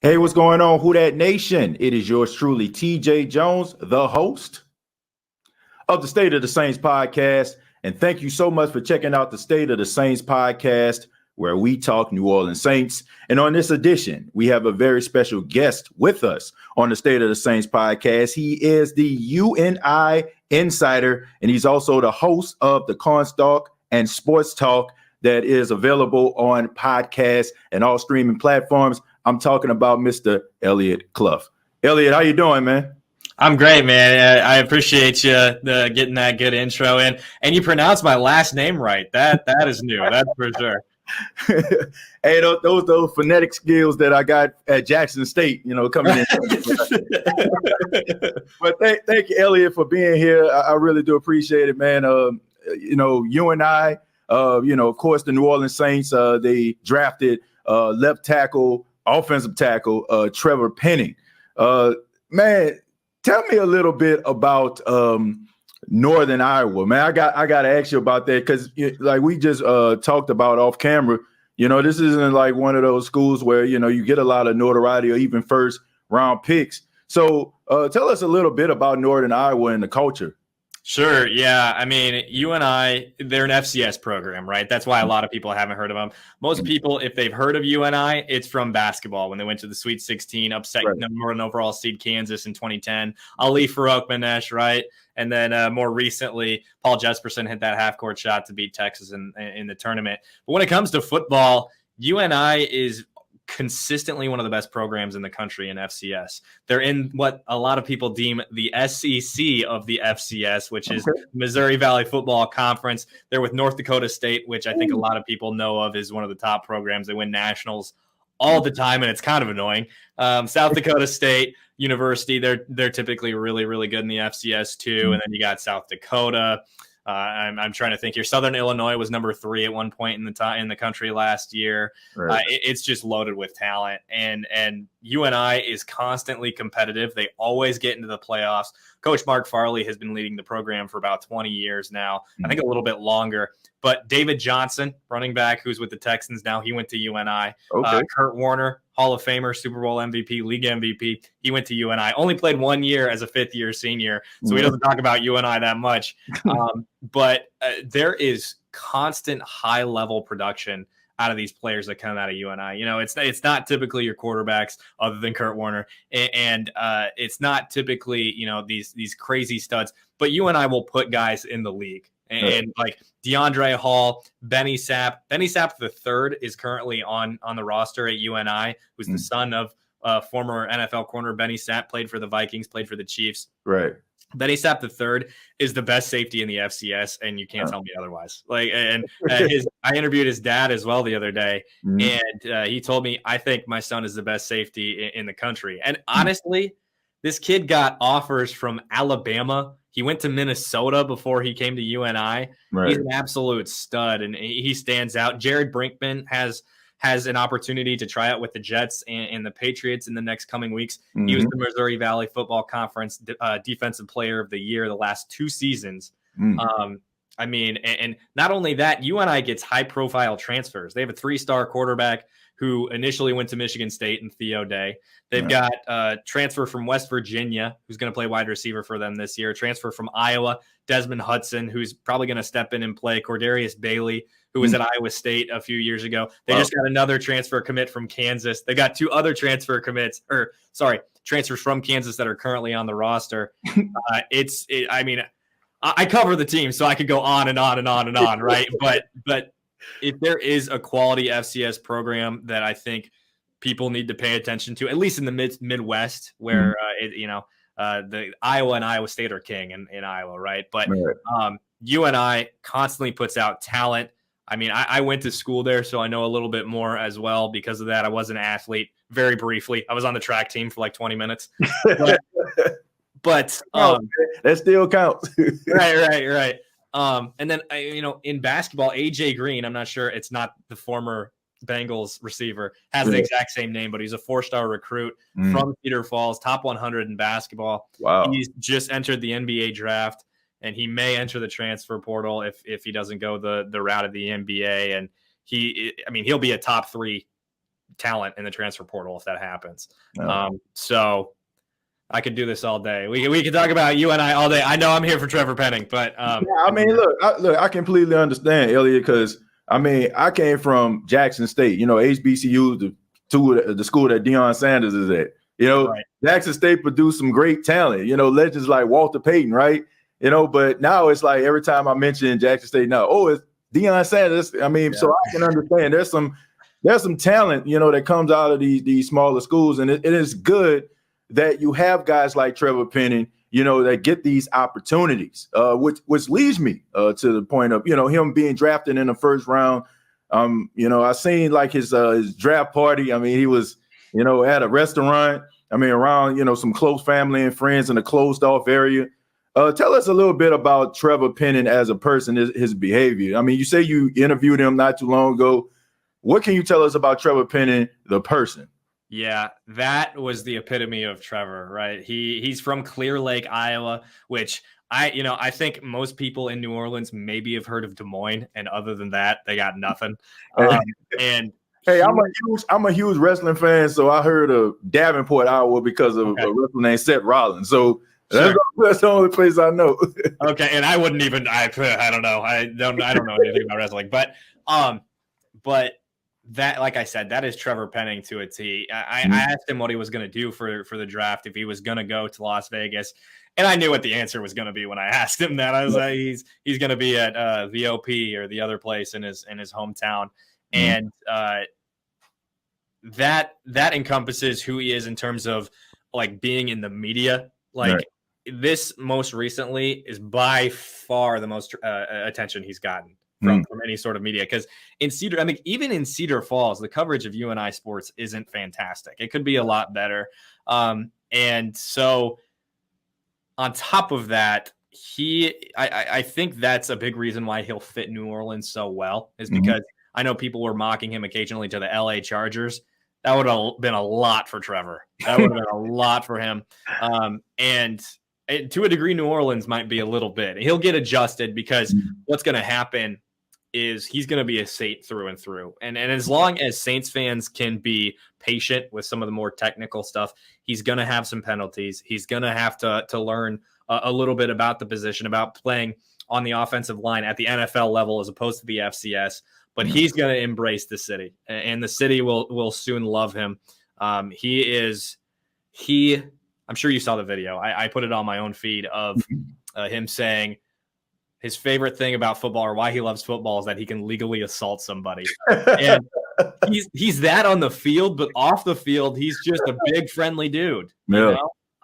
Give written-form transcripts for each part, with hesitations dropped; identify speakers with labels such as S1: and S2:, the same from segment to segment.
S1: Hey, what's going on, Who Dat Nation? It is yours truly, TJ Jones, the host of the State of the Saints podcast. And thank you so much for checking out the State of the Saints podcast, where we talk New Orleans Saints. And on this edition, we have a very special guest with us on the State of the Saints podcast. He is the UNI insider, and he's also the host of the Cornstalk and Sports Talk that is available on podcasts and all streaming platforms. I'm talking about Mr. Eliot Clough. Eliot, how you doing, man?
S2: I'm great, man. I appreciate you getting that good intro in, and you pronounced my last name right. That is new. That's for sure.
S1: Hey, those phonetic skills that I got at Jackson State, coming in. But thank you, Eliot, for being here. I really do appreciate it, man. You and I, of course, the New Orleans Saints, they drafted left tackle, offensive tackle, Trevor Penning. Man, tell me a little bit about Northern Iowa, man. I got to ask you about that because, like we just talked about off camera, this isn't like one of those schools where, you get a lot of notoriety or even first round picks. So tell us a little bit about Northern Iowa and the culture.
S2: Sure. Yeah. I mean, UNI, they're an FCS program, right? That's why a lot of people haven't heard of them. Most people, if they've heard of UNI, it's from basketball when they went to the Sweet 16, upset number one overall seed Kansas in 2010. Ali Farouk-Manesh, right? And then more recently, Paul Jesperson hit that half-court shot to beat Texas in the tournament. But when it comes to football, UNI is consistently one of the best programs in the country in FCS. They're in what a lot of people deem the SEC of the FCS, which is Missouri Valley Football Conference. They're with North Dakota State, which I think a lot of people know of is one of the top programs. They win nationals all the time, and it's kind of annoying. South Dakota State University, they're typically really, really good in the FCS too. And then you got South Dakota. I'm trying to think here. Southern Illinois was number 3 at one point in the country last year. Right. It's just loaded with talent, and UNI is constantly competitive. They always get into the playoffs. Coach Mark Farley has been leading the program for about 20 years now. I think a little bit longer. But David Johnson, running back, who's with the Texans now, he went to UNI. Kurt Warner, Hall of Famer, Super Bowl MVP, league MVP, he went to UNI. Only played 1 year as a fifth-year senior, so he doesn't talk about UNI that much. But there is constant high-level production out of these players that come out of UNI. It's not typically your quarterbacks other than Kurt Warner, and it's not typically these crazy studs. But UNI will put guys in the league. And like DeAndre Hall, Benny Sapp the third is currently on the roster at UNI, who's the son of former NFL corner Benny Sapp, played for the Vikings, played for the Chiefs.
S1: Right.
S2: Benny Sapp the third is the best safety in the FCS, and you can't tell me otherwise. I interviewed his dad as well the other day, and he told me, I think my son is the best safety in the country. And honestly, this kid got offers from Alabama. He went to Minnesota before he came to UNI. Right. He's an absolute stud, and he stands out. Jared Brinkman has an opportunity to try out with the Jets and the Patriots in the next coming weeks. He was the Missouri Valley Football Conference Defensive Player of the Year the last 2 seasons. I mean, and not only that, UNI gets high-profile transfers. They have a 3-star quarterback who initially went to Michigan State and Theo Day. They've got a transfer from West Virginia, who's going to play wide receiver for them this year. Transfer from Iowa, Desmond Hudson, who's probably going to step in and play. Cordarius Bailey, who was at Iowa State a few years ago. They just got another transfer commit from Kansas. They got 2 other transfers from Kansas that are currently on the roster. I mean, I cover the team, so I could go on and on and on and on, right? But if there is a quality FCS program that I think people need to pay attention to, at least in the Midwest, where the Iowa and Iowa State are king in Iowa, right? But UNI constantly puts out talent. I mean, I went to school there, so I know a little bit more as well because of that. I was an athlete very briefly. I was on the track team for like 20 minutes. But
S1: that still counts.
S2: Right. And then, in basketball, AJ Green, I'm not sure, it's not the former Bengals receiver, has the exact same name, but he's a 4-star recruit from Cedar Falls, top 100 in basketball.
S1: Wow.
S2: He's just entered the NBA draft, and he may enter the transfer portal if he doesn't go the route of the NBA. And he'll be a top 3 talent in the transfer portal if that happens.
S1: No.
S2: So I could do this all day. We could talk about UNI all day. I know I'm here for Trevor Penning, but
S1: yeah, I mean, look, I completely understand, Eliot, because I mean, I came from Jackson State, HBCU, the school that Deion Sanders is at.
S2: right.
S1: Jackson State produced some great talent, legends like Walter Payton, right? But now it's like every time I mention Jackson State, now, it's Deion Sanders. I mean, so I can understand there's some talent, that comes out of these smaller schools, and it is good that you have guys like Trevor Penning, that get these opportunities, which leads me to the point of, him being drafted in the first round. I seen like his draft party. I mean, he was, at a restaurant, around, some close family and friends in a closed off area. Tell us a little bit about Trevor Penning as a person, his behavior. I mean, you say you interviewed him not too long ago. What can you tell us about Trevor Penning, the person?
S2: Yeah, that was the epitome of Trevor, right? He's from Clear Lake, Iowa, which I think most people in New Orleans maybe have heard of Des Moines, and other than that, they got nothing. And
S1: hey, I'm a huge wrestling fan, so I heard of Davenport, Iowa, because of a wrestler named Seth Rollins. So that's the only place I know.
S2: Okay, and I wouldn't even. I don't know. I don't know anything about wrestling, but that, like I said, that is Trevor Penning to a T. I asked him what he was going to do for the draft, if he was going to go to Las Vegas, and I knew what the answer was going to be when I asked him that. I was like, he's going to be at VOP or the other place in his hometown, and that encompasses who he is in terms of like being in the media. Like this most recently is by far the most attention he's gotten from any sort of media, because even in Cedar Falls, the coverage of UNI sports isn't fantastic. It could be a lot better. And so on top of that, I think that's a big reason why he'll fit New Orleans so well, is because I know people were mocking him occasionally to the LA Chargers. That would have been a lot for Trevor. That would have been a lot for him. And to a degree, New Orleans might be a little bit. He'll get adjusted, because what's going to happen is he's going to be a Saint through and through. And as long as Saints fans can be patient with some of the more technical stuff, he's going to have some penalties. He's going to have to learn a little bit about the position, about playing on the offensive line at the NFL level as opposed to the FCS. But he's going to embrace the city, and the city will soon love him. I'm sure you saw the video. I put it on my own feed of him saying his favorite thing about football, or why he loves football, is that he can legally assault somebody. And he's that on the field, but off the field, he's just a big friendly dude. You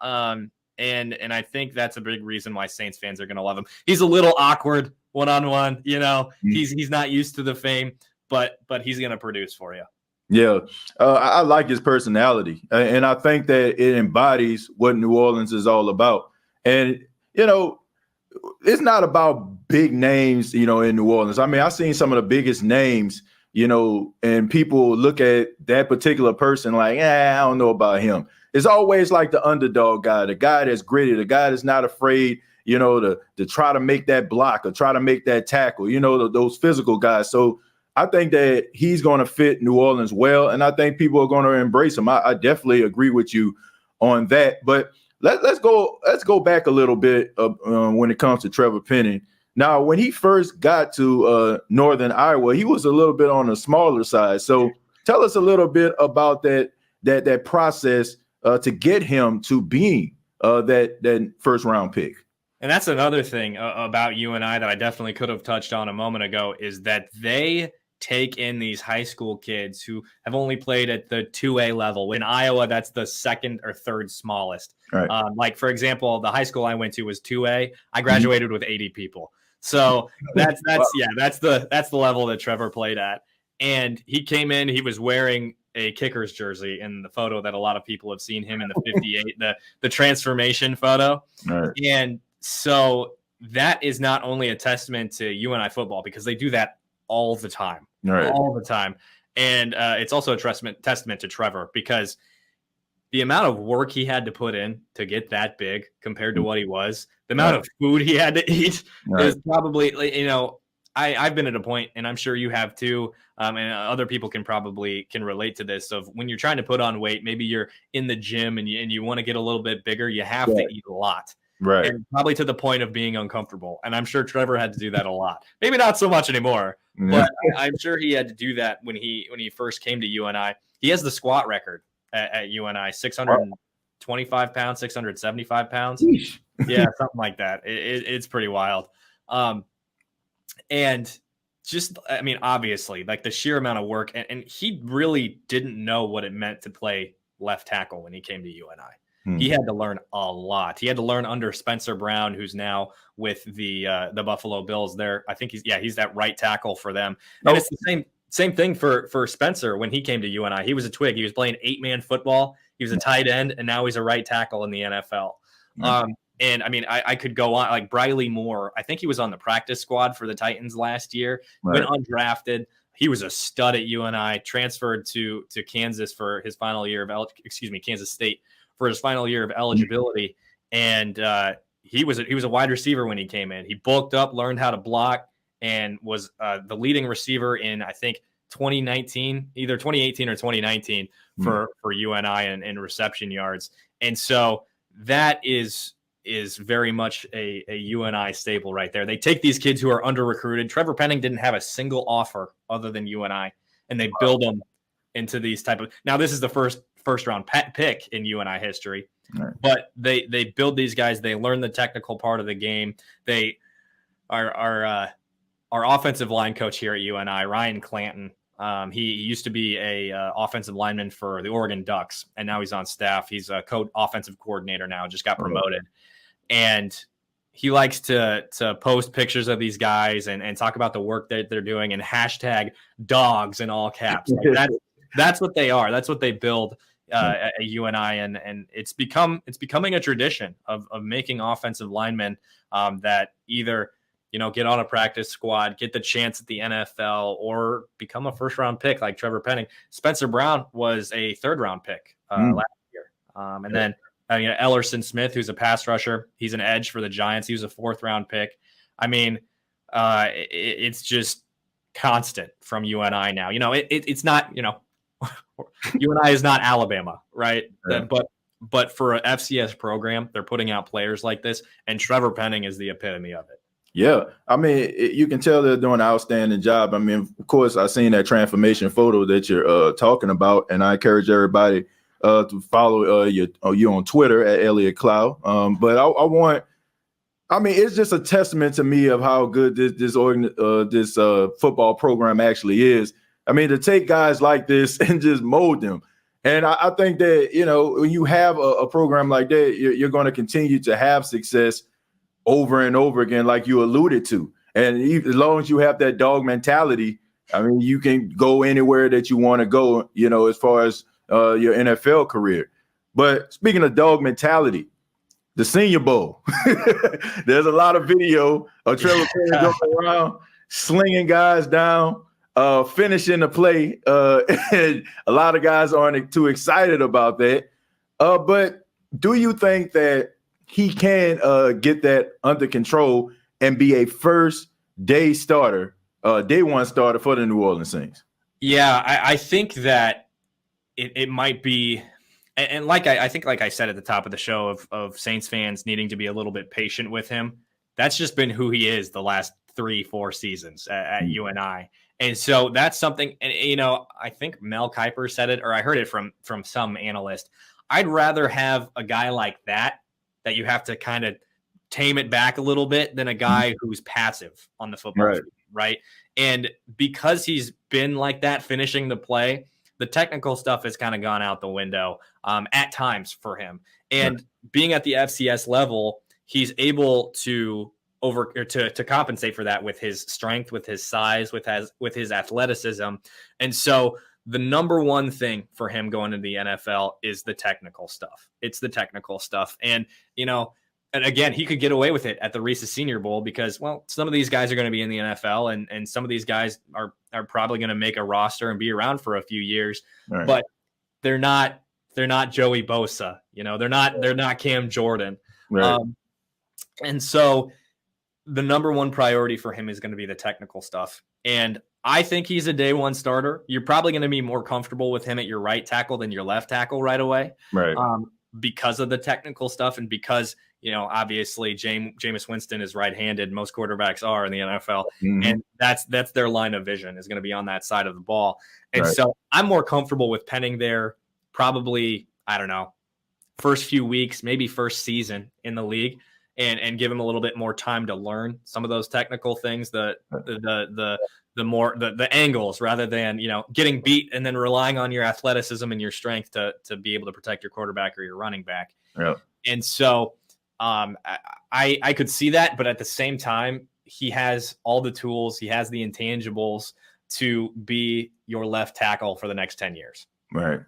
S2: know? And I think that's a big reason why Saints fans are going to love him. He's a little awkward one-on-one, he's not used to the fame, but he's going to produce for you.
S1: Yeah, I like his personality, and I think that it embodies what New Orleans is all about. And, it's not about big names, in New Orleans. I mean, I've seen some of the biggest names, and people look at that particular person like, I don't know about him. It's always like the underdog guy, the guy that's gritty, the guy that's not afraid, to try to make that block or try to make that tackle, those physical guys. So I think that he's going to fit New Orleans well, and I think people are going to embrace him. I definitely agree with you on that. But let's go back a little bit when it comes to Trevor Penning. Now, when he first got to Northern Iowa, he was a little bit on the smaller side. So tell us a little bit about that process to get him to being that first round pick.
S2: And that's another thing about UNI that I definitely could have touched on a moment ago, is that they take in these high school kids who have only played at the 2A level. In Iowa, that's the second or third smallest. Right. Like, for example, the high school I went to was 2A. I graduated with 80 people. So that's the level that Trevor played at. And he came in, he was wearing a Kickers jersey in the photo that a lot of people have seen him in, the 58, the transformation photo. Right. And so that is not only a testament to UNI football, because they do that all the time, all the time. And it's also a testament to Trevor, because the amount of work he had to put in to get that big compared to what he was, the amount of food he had to eat is probably, I've been at a point, and I'm sure you have too, and other people can relate to this, of when you're trying to put on weight, maybe you're in the gym and you want to get a little bit bigger, you have to eat a lot.
S1: Right.
S2: And probably to the point of being uncomfortable. And I'm sure Trevor had to do that a lot. Maybe not so much anymore, but I'm sure he had to do that when he first came to UNI. He has the squat record at UNI, 625 pounds, 675 pounds. Yeah, something like that. It's pretty wild. And just, I mean, obviously, like the sheer amount of work, and he really didn't know what it meant to play left tackle when he came to UNI. He had to learn a lot. He had to learn under Spencer Brown, who's now with the Buffalo Bills there. I think he's that right tackle for them. And it's the same thing for Spencer when he came to UNI. He was a twig. He was playing 8-man football. He was a tight end, and now he's a right tackle in the NFL. And I mean, I could go on, like Briley Moore. I think he was on the practice squad for the Titans last year, went undrafted. He was a stud at UNI, transferred to Kansas for his final year of Kansas State for his final year of eligibility. And he was a wide receiver when he came in. He bulked up, learned how to block, and was the leading receiver in, I think, 2019, either 2018 or 2019 for UNI in reception yards. And so that is very much a UNI staple right there. They take these kids who are under recruited. Trevor Penning didn't have a single offer other than UNI, and they build them into these type of. Now this is the first round pick in UNI history, but they build these guys. They learn the technical part of the game. They our offensive line coach here at UNI, Ryan Clanton. He used to be a offensive lineman for the Oregon Ducks, and now he's on staff. He's a offensive coordinator now, just got promoted. And he likes to post pictures of these guys and talk about the work that they're doing and hashtag dogs in all caps. Like that's what they are. That's what they build at UNI, and it's becoming a tradition of making offensive linemen that either get on a practice squad, get the chance at the NFL, or become a first-round pick like Trevor Penning. Spencer Brown was a third-round pick last year. And then Ellerson Smith, who's a pass rusher, he's an edge for the Giants. He was a fourth-round pick. I mean, it's just constant from UNI now. It's not, UNI is not Alabama, right?
S1: Yeah.
S2: But for an FCS program, they're putting out players like this, and Trevor Penning is the epitome of it.
S1: Yeah, I mean, you can tell they're doing an outstanding job. I mean, of course, I've seen that transformation photo that you're talking about, and I encourage everybody to follow you on Twitter at Eliot Clough. But I mean, it's just a testament to me of how good this football program actually is. I mean, to take guys like this and just mold them. And I think that, when you have a program like that, you're going to continue to have success over and over again, like you alluded to. And as long as you have that dog mentality, I mean, you can go anywhere that you want to go, as far as your NFL career. But speaking of dog mentality, the Senior Bowl, there's a lot of video of Trevor Penning going around, slinging guys down, finishing the play. And a lot of guys aren't too excited about that. But do you think that he can get that under control and be a first day one starter for the New Orleans Saints?
S2: Yeah, I think that it might be, and like I said at the top of the show of Saints fans needing to be a little bit patient with him. That's just been who he is the last 3-4 seasons at UNI. And so that's something, and I think Mel Kiper said it, or I heard it from some analyst. I'd rather have a guy like that you have to kind of tame it back a little bit than a guy who's passive on the football field, right? And because he's been like that, finishing the play, the technical stuff has kind of gone out the window at times for him. And being at the FCS level, he's able to to compensate for that with his strength, with his size, with his athleticism. And so the number one thing for him going to the NFL is the technical stuff. It's the technical stuff. And, and again, he could get away with it at the Reese's Senior Bowl because, well, some of these guys are going to be in the NFL and some of these guys are probably going to make a roster and be around for a few years, but they're not Joey Bosa, they're not Cam Jordan. Right. And so the number one priority for him is going to be the technical stuff. And I think he's a day one starter. You're probably going to be more comfortable with him at your right tackle than your left tackle right away.
S1: Right.
S2: Because of the technical stuff and because, obviously Jameis Winston is right-handed. Most quarterbacks are in the NFL. Mm-hmm. And that's their line of vision is going to be on that side of the ball. And so I'm more comfortable with Penning there probably, I don't know, first few weeks, maybe first season in the league. And give him a little bit more time to learn some of those technical things, the angles rather than, getting beat and then relying on your athleticism and your strength to be able to protect your quarterback or your running back.
S1: Yeah.
S2: And so I could see that, but at the same time, he has all the tools, he has the intangibles to be your left tackle for the next 10 years.
S1: Right.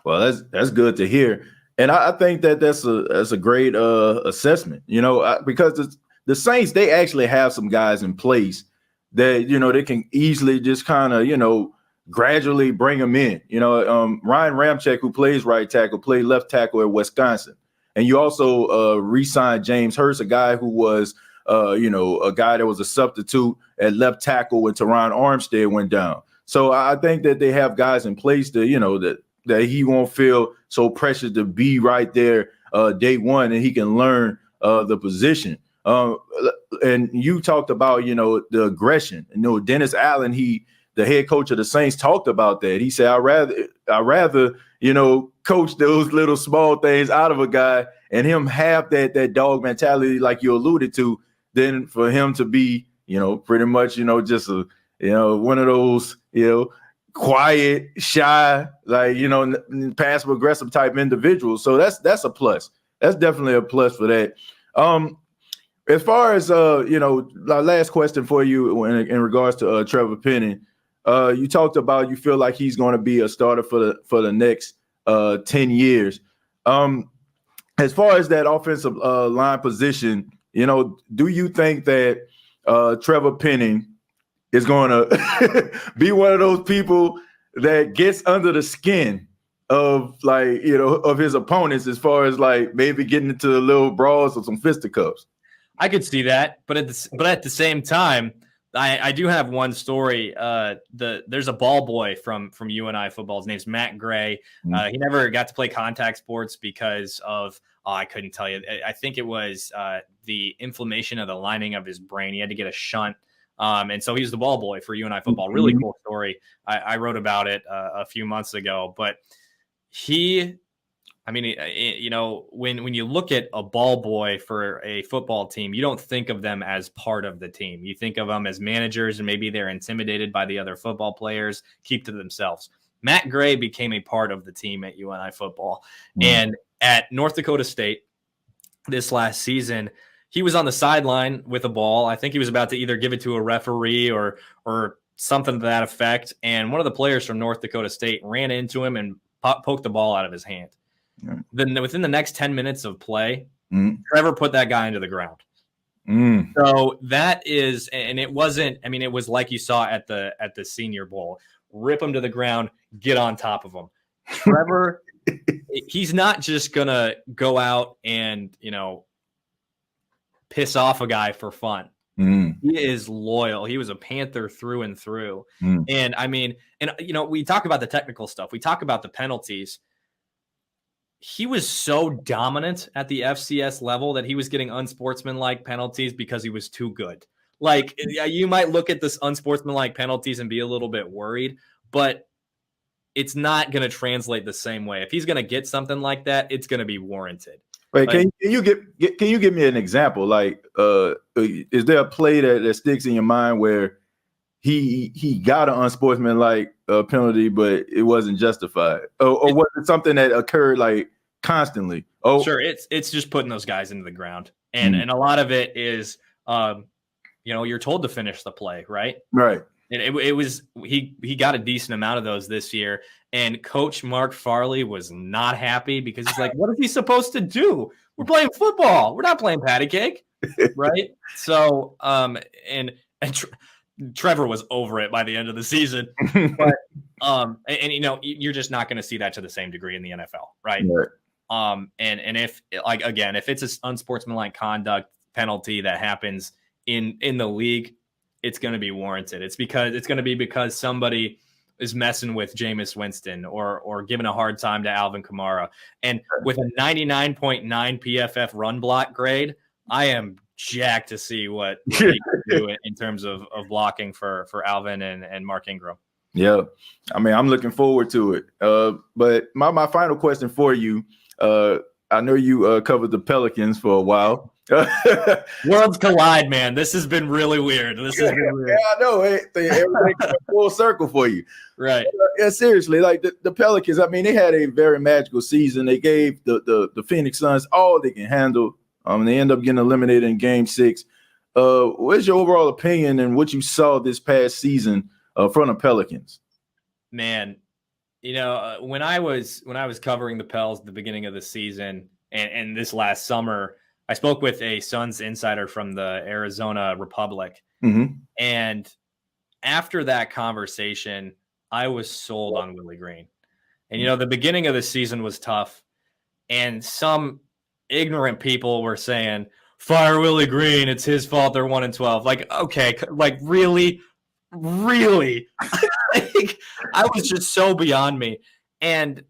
S1: Well, that's good to hear. And I think that's a great assessment, because the Saints, they actually have some guys in place that, they can easily just kind of, gradually bring them in. Ryan Ramczyk, who plays right tackle, played left tackle at Wisconsin. And you also re-signed James Hurst, a guy who was, a guy that was a substitute at left tackle when Teron Armstead went down. So I think that they have guys in place to, that he won't feel so pressured to be right there day one, and he can learn the position. And you talked about, the aggression. Dennis Allen, the head coach of the Saints, talked about that. He said, I'd rather, coach those little small things out of a guy and him have that dog mentality like you alluded to, than for him to be, pretty much, just a, one of those, quiet, shy, like, passive aggressive type individuals. So that's a plus. That's definitely a plus for that. As far as our last question for you in regards to Trevor Penning, you talked about you feel like he's going to be a starter for the next 10 years. As far as that offensive line position, do you think that Trevor Penning is going to be one of those people that gets under the skin of of his opponents, as far as like maybe getting into the little brawls or some fisticuffs?
S2: I could see that, but at the same time, I do have one story. There's a ball boy from UNI football. His name's Matt Gray. He never got to play contact sports because of I couldn't tell you. I think it was the inflammation of the lining of his brain. He had to get a shunt. And so he's the ball boy for UNI football. Really cool story. I wrote about it a few months ago, but when you look at a ball boy for a football team, you don't think of them as part of the team. You think of them as managers, and maybe they're intimidated by the other football players, keep to themselves. Matt Gray became a part of the team at UNI football. And at North Dakota State this last season, he was on the sideline with a ball. I think he was about to either give it to a referee or something to that effect. And one of the players from North Dakota State ran into him and poked the ball out of his hand. Yeah. Then within the next 10 minutes of play, Trevor put that guy into the ground. So that is, and it wasn't, it was like you saw at the Senior Bowl. Rip him to the ground, get on top of him. Trevor, he's not just going to go out and, piss off a guy for fun. He is loyal. He was a Panther through and through. And we talk about the technical stuff. We talk about the penalties. He was so dominant at the FCS level that he was getting unsportsmanlike penalties because he was too good. Like, you might look at this unsportsmanlike penalties and be a little bit worried, but it's not going to translate the same way. If he's going to get something like that, it's going to be warranted.
S1: Wait, can you give me an example? Like, is there a play that sticks in your mind where he got an unsportsmanlike penalty, but it wasn't justified, or was it something that occurred like constantly? Oh,
S2: sure, it's just putting those guys into the ground, and a lot of it is, you're told to finish the play, right?
S1: Right.
S2: And it was he got a decent amount of those this year. And Coach Mark Farley was not happy because he's like, what is he supposed to do? We're playing football. We're not playing patty cake. Right. So, Trevor was over it by the end of the season. But, you're just not going to see that to the same degree in the NFL. Right. And if it's an unsportsmanlike conduct penalty that happens in the league, it's going to be warranted. It's going to be because somebody is messing with Jameis Winston or giving a hard time to Alvin Kamara. And with a 99.9 PFF run block grade, I am jacked to see what he can do in terms of blocking for Alvin and Mark Ingram.
S1: Yeah, I mean, I'm looking forward to it. But my final question for you, I know you covered the Pelicans for a while.
S2: Worlds collide, man. This has been really weird. This has been weird.
S1: Yeah, I know. Everything full circle for you.
S2: Right.
S1: Yeah, seriously, like the Pelicans, I mean, they had a very magical season. They gave the Phoenix Suns all they can handle. They end up getting eliminated in Game 6. What's your overall opinion and what you saw this past season from the Pelicans?
S2: Man, when I was covering the Pels at the beginning of the season and this last summer, I spoke with a Suns insider from the Arizona Republic.
S1: Mm-hmm.
S2: And after that conversation, I was sold on Willie Green. And, the beginning of the season was tough. And some ignorant people were saying, fire Willie Green. It's his fault. They're 1-12. Like, okay, like really? Really? Like, I was just so beyond me. And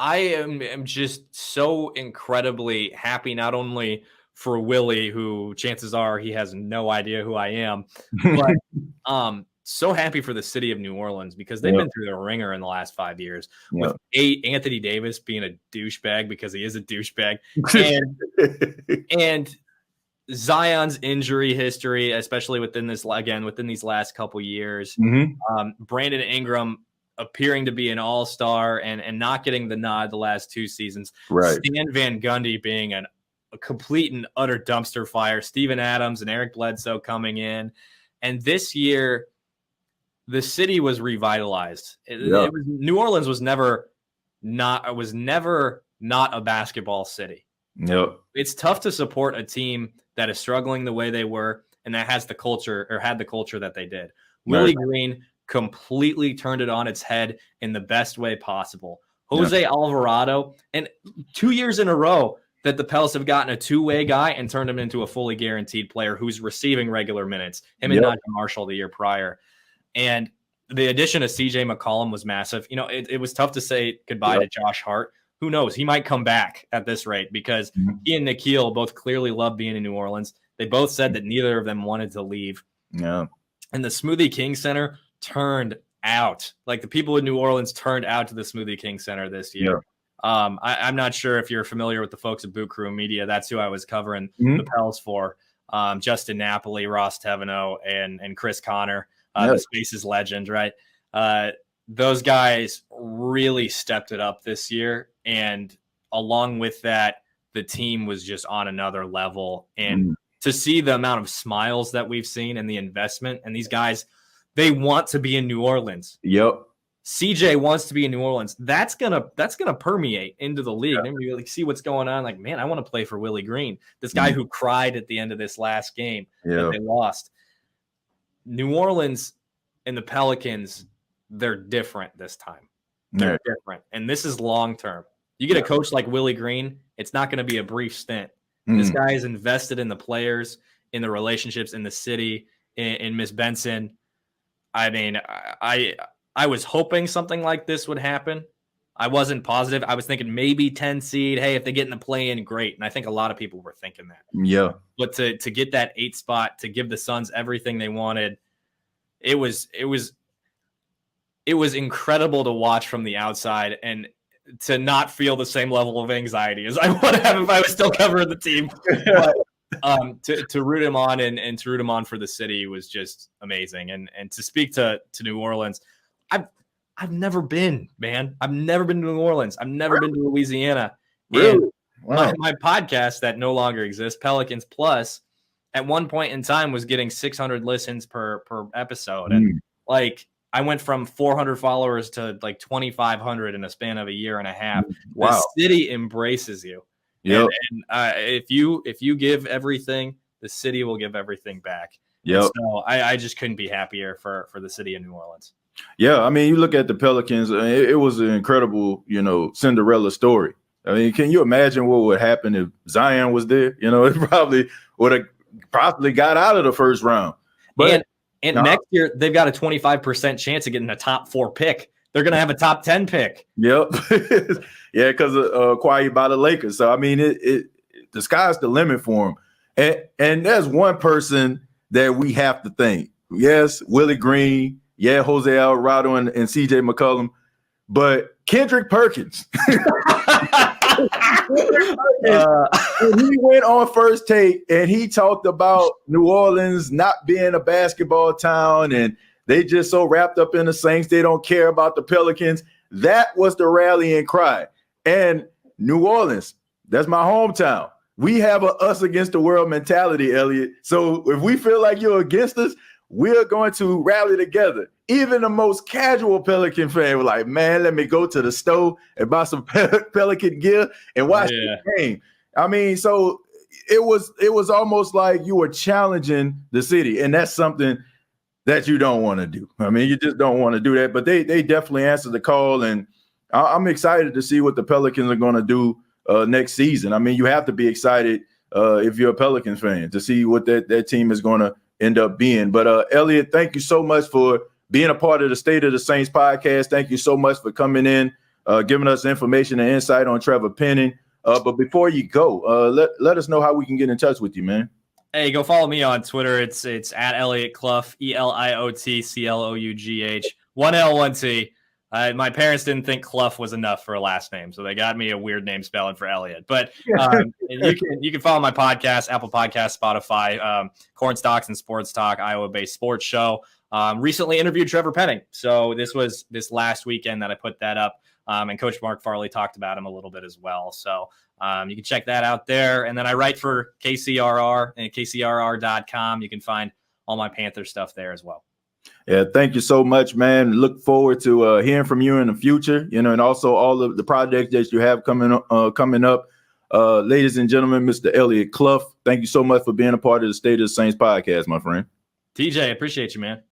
S2: I am just so incredibly happy, not only for Willie, who chances are he has no idea who I am, but so happy for the city of New Orleans because they've been through the ringer in the last 5 years with Anthony Davis being a douchebag because he is a douchebag, and Zion's injury history, especially within these last couple years.
S1: Mm-hmm.
S2: Brandon Ingram appearing to be an all-star and not getting the nod the last 2 seasons.
S1: Right.
S2: Stan Van Gundy being a complete and utter dumpster fire. Steven Adams and Eric Bledsoe coming in. And this year, the city was revitalized. New Orleans was never not a basketball city.
S1: Yep.
S2: It's tough to support a team that is struggling the way they were and that has the culture or had the culture that they did. Right. Willie Green completely turned it on its head in the best way possible. Jose Alvarado, and 2 years in a row that the Pels have gotten a two-way guy and turned him into a fully guaranteed player who's receiving regular minutes. Him and Najee Marshall the year prior. And the addition of CJ McCollum was massive. It was tough to say goodbye to Josh Hart. Who knows? He might come back at this rate because he and Nikhil both clearly love being in New Orleans. They both said that neither of them wanted to leave.
S1: Yeah.
S2: And the Smoothie King Center turned out. Like the people in New Orleans turned out to the Smoothie King Center this year. Yeah. I'm not sure if you're familiar with the folks at Boot Crew Media. That's who I was covering the Pels for. Justin Napoli, Ross Teveno, and Chris Connor, the Spaces legend, right? Those guys really stepped it up this year. And along with that, the team was just on another level. And to see the amount of smiles that we've seen and the investment, and these guys, they want to be in New Orleans.
S1: Yep.
S2: CJ wants to be in New Orleans. That's gonna permeate into the league. And we see what's going on. Like, man, I want to play for Willie Green, this guy who cried at the end of this last game that they lost. New Orleans and the Pelicans, they're different this time. They're different, and this is long term. You get a coach like Willie Green, it's not going to be a brief stint. This guy is invested in the players, in the relationships, in the city, in Miss Benson. I mean, I was hoping something like this would happen. I wasn't positive. I was thinking maybe 10 seed. Hey, if they get in the play-in, great. And I think a lot of people were thinking that.
S1: Yeah.
S2: But to get that 8 spot, to give the Suns everything they wanted, it was incredible to watch from the outside and to not feel the same level of anxiety as I would have if I was still covering the team. But to root him on and to root him on for the city was just amazing. And to speak to New Orleans, I've never been, man. I've never been to New Orleans. I've never been to Louisiana.
S1: Really?
S2: And
S1: Wow.
S2: my podcast that no longer exists, Pelicans Plus, at one point in time was getting 600 listens per episode. And like, I went from 400 followers to like 2,500 in a span of a year and a half.
S1: Wow.
S2: The city embraces you.
S1: Yep.
S2: And if you give everything, the city will give everything back.
S1: Yep.
S2: And so I just couldn't be happier for the city of New Orleans.
S1: Yeah, I mean, you look at the Pelicans, it was an incredible, Cinderella story. I mean, can you imagine what would happen if Zion was there? It probably would have possibly got out of the first round. But
S2: and next year they've got a 25% chance of getting a top 4 pick. They're going to have a top 10 pick.
S1: Yep. Yeah, because acquired by the Lakers. So I mean, the sky's the limit for him. And there's one person that we have to thank. Yes, Willie Green. Yeah, Jose Alvarado and CJ McCollum. But Kendrick Perkins. He went on First Take and he talked about New Orleans not being a basketball town and they just so wrapped up in the Saints, they don't care about the Pelicans. That was the rallying cry. And New Orleans, that's my hometown. We have a us against the world mentality, Eliot. So if we feel like you're against us, we're going to rally together. Even the most casual Pelican fan was like, man, let me go to the store and buy some Pelican gear and watch the game. I mean, so it was almost like you were challenging the city, and that's something that you don't want to do. I mean, you just don't want to do that. But they definitely answered the call, and I'm excited to see what the Pelicans are going to do next season. I mean, you have to be excited if you're a Pelicans fan to see what that team is going to end up being. But Eliot, thank you so much for being a part of the State of the Saints podcast. Thank you so much for coming in, giving us information and insight on Trevor Penning. But before you go, let us know how we can get in touch with you, man.
S2: Hey, go follow me on Twitter. It's at Eliot Clough, ELIOTCLOUGH, 1L, 1T. My parents didn't think Clough was enough for a last name, so they got me a weird name spelling for Eliot. But you can follow my podcast, Apple Podcasts, Spotify, Corn Stalks and Sports Talk, Iowa-based sports show. Recently interviewed Trevor Penning, so this was this last weekend that I put that up, and Coach Mark Farley talked about him a little bit as well. So you can check that out there. And then I write for KCRR and KCRR.com. You can find all my Panther stuff there as well.
S1: Yeah, thank you so much, man. Look forward to hearing from you in the future, and also all of the projects that you have coming up. Ladies and gentlemen, Mr. Eliot Clough, thank you so much for being a part of the State of the Saints podcast, my friend.
S2: TJ, appreciate you, man.